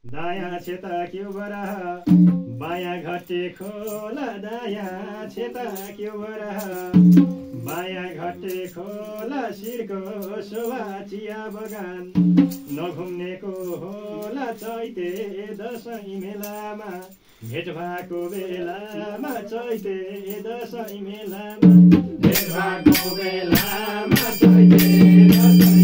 दायाँ छेता क्यौ बरह बायाँ घटे खोला दायाँ छेता क्यौ बरह बायाँ घटे खोला शिरको शोभा चिया बगान नघुम्नेको होला चैते दशैँ मेलामा भेट भएको बेलामा चैते दशैँ मेलामा भेट भएको बेलामा चैते दशैँ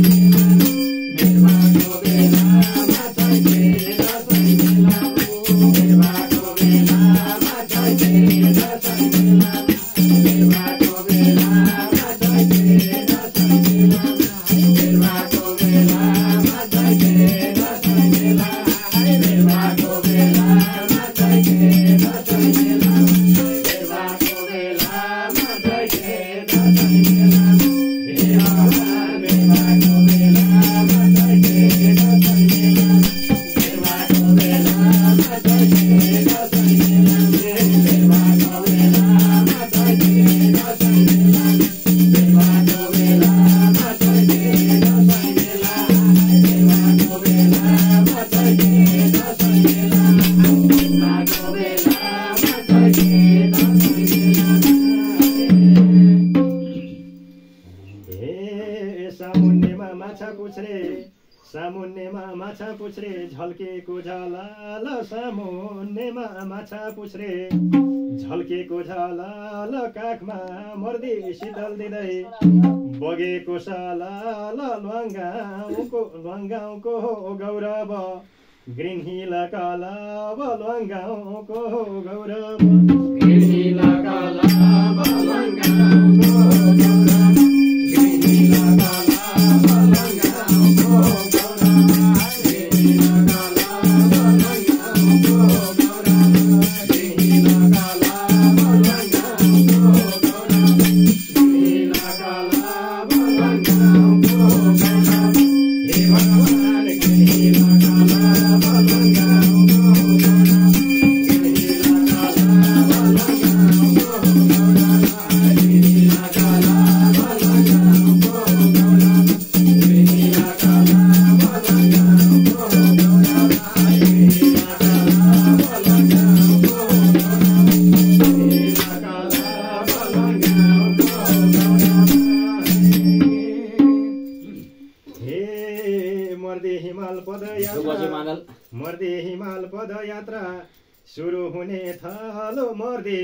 सामुन्नेमा माछा पुछ्रे झल्केको झलाल सामुन्नेमा माछा पुछ्रे झल्केको झलाल काखमा मर्दी शीतल दिँदै बगेको सलाल ल्वाङगाउँको गौरव ग्रिन हिल कलब ल्वाङगाउँको गौरव ग्रिन हिल कलब ल्वाङगाउँको गौरव ग्रिन हिल मर्दे हिमाल पदयात्रा सुरु हुने थालो मर्दे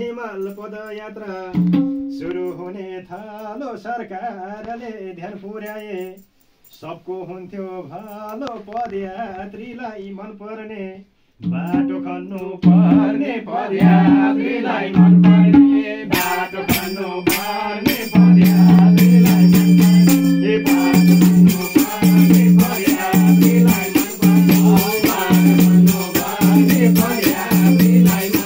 हिमाल पदयात्रा सुरु हुने थालो सरकारले ध्यान पुर्याए सबको हुन्थ्यो भालो पदयात्रीलाई मन पर्ने बाटो खन्नु पर्ने पदयात्रीलाई मन पर्ने बाटो खन्नु पर्ने पदयात्रीलाई मन पर्ने बाटो खन्नु पर्ने पदयात्रीलाई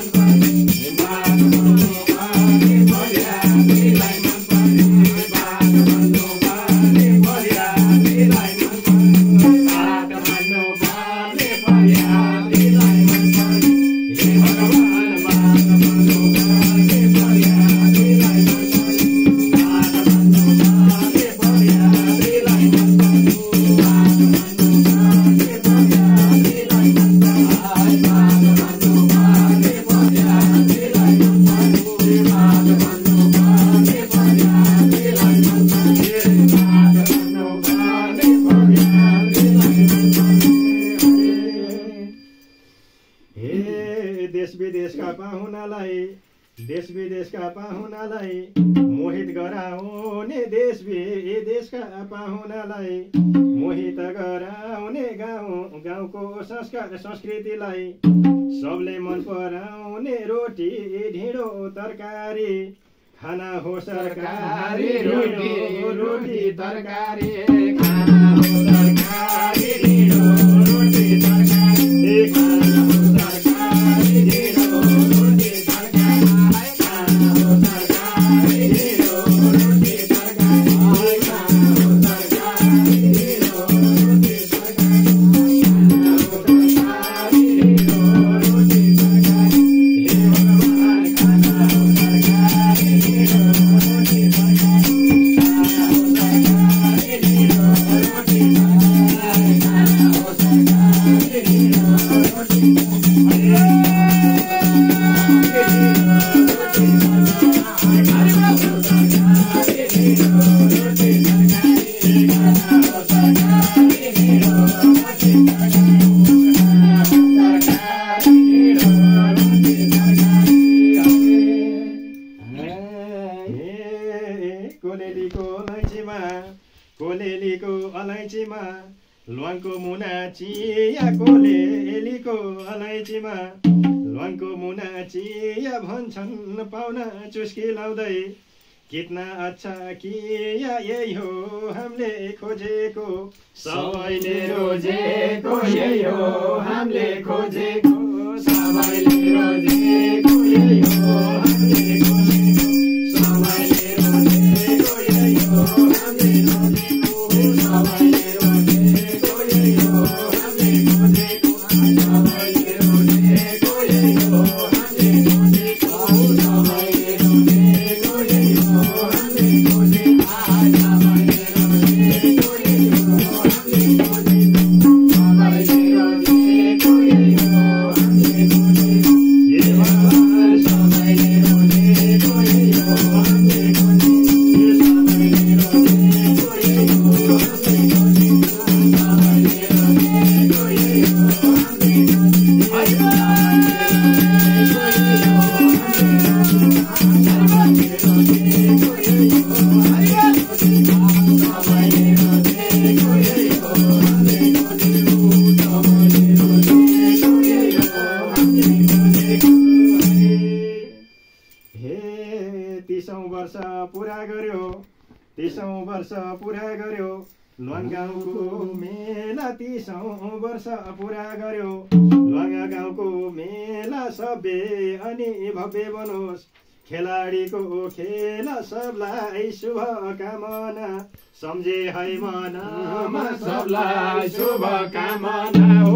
देश विदेशका पाहुनालाई मोहित गराउने देश विदेशका पाहुनालाई मोहित गराउने गाउँको संस्कार संस्कृतिलाई सबले मन पराउने रोटी ढिँडो तरकारी खाना हो सरकारी रोटी तरकारी खाना हो सरकारी ढिँडो रोटी तरकारी खाना हो सरकारी ढिँडो रोटी कोलेलीको अलैँचीमा ल्वाङको मुना चिया कोलेलीको अलैँचीमा ल्वाङको मुना चिया भन्छन् पाउना चुस्की लाउँदै कितना अच्छा किया यही हो हामीले खोजेको सबैले रोजेको यही हो हामीले खोजेको सबैले रोजेको यही हो हामीले खोजेको सबैले रोजेको यही हो हामीले खोजेको सबैले रोजेको यही हो हामीले खोजेको सबैले रोजेको यही हो हामीले खोजेको सबैले रोजेको यही हो हामीले खोजेको सबैले रोजेको यही हो हामीले खोजेको सबैले रोजेको यही हो हामीले खोजेको ये भगवान सबैले रोजेको यही हो हामीले खोजेको सबैले रोजेको यही हो हामीले खोजेको सबैले रोजेको यही हो हामीले तीसौं वर्ष पुरा गर्यो ल्वाङ गाउँको मेला 30औं वर्ष पुरा गर्यो ल्वाङ गाउँको मेला सभ्य अनि भव्य बनोस् खेलाडीको खेल सबलाई शुभकामना सम्झे है मनमा सबलाई शुभकामना हो।